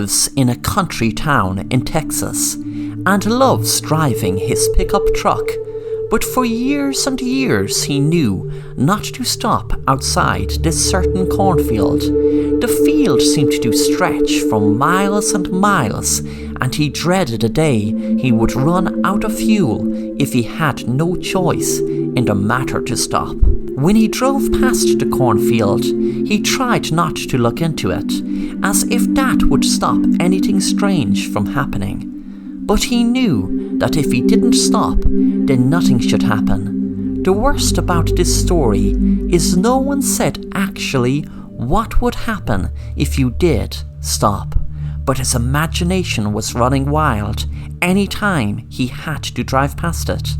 lives in a country town in Texas and loves driving his pickup truck, but for years and years he knew not to stop outside this certain cornfield. The field seemed to stretch for miles and miles, and he dreaded the day he would run out of fuel if he had no choice in the matter to stop. When he drove past the cornfield, he tried not to look into it, as if that would stop anything strange from happening. But he knew that if he didn't stop, then nothing should happen. The worst about this story is no one said actually what would happen if you did stop, but his imagination was running wild any time he had to drive past it.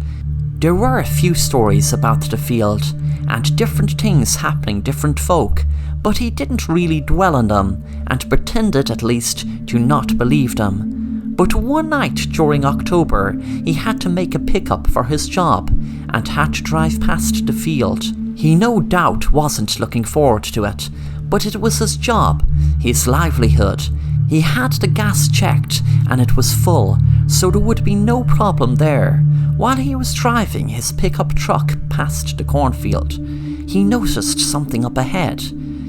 There were a few stories about the field and different things happening different folk, but he didn't really dwell on them and pretended at least to not believe them. But one night during October, he had to make a pickup for his job and had to drive past the field. He no doubt wasn't looking forward to it, but it was his job, his livelihood. He had the gas checked and it was full, so there would be no problem there. While he was driving his pickup truck past the cornfield, he noticed something up ahead.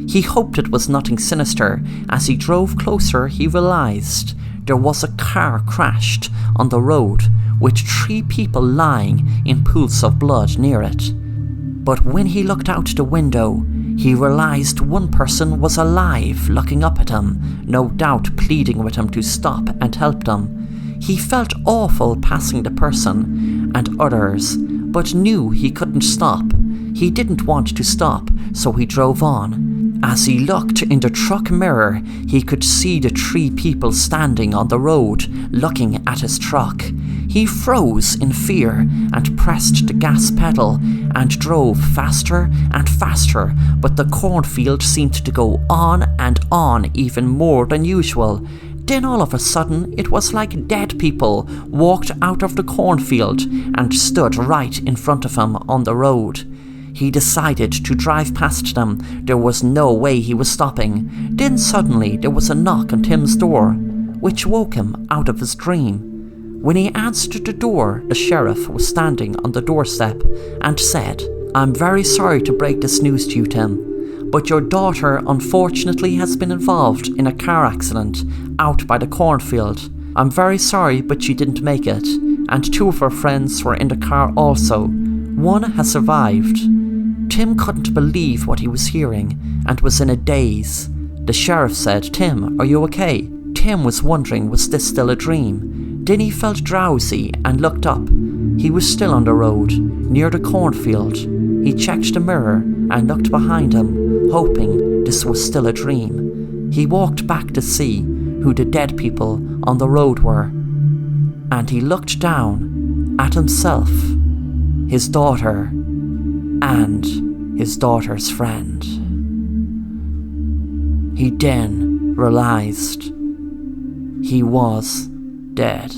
He hoped it was nothing sinister. As he drove closer, he realized there was a car crashed on the road with 3 people lying in pools of blood near it. But when he looked out the window, he realized one person was alive looking up at him, no doubt pleading with him to stop and help them. He felt awful passing the person and others, but knew he couldn't stop. He didn't want to stop, so he drove on. As he looked in the truck mirror, he could see the 3 people standing on the road, looking at his truck. He froze in fear and pressed the gas pedal and drove faster and faster, but the cornfield seemed to go on and on even more than usual. Then all of a sudden, it was like dead people walked out of the cornfield and stood right in front of him on the road. He decided to drive past them. There was no way he was stopping. Then suddenly there was a knock on Tim's door, which woke him out of his dream. When he answered the door, the sheriff was standing on the doorstep and said, "I'm very sorry to break this news to you, Tim, but your daughter unfortunately has been involved in a car accident out by the cornfield. I'm very sorry, but she didn't make it, and 2 of her friends were in the car also. One has survived." Tim couldn't believe what he was hearing and was in a daze. The sheriff said, "Tim, are you okay?" Tim was wondering, was this still a dream? Then he felt drowsy and looked up. He was still on the road, near the cornfield. He checked the mirror and looked behind him, hoping this was still a dream. He walked back to see who the dead people on the road were, and he looked down at himself, his daughter, and his daughter's friend. He then realized he was dead.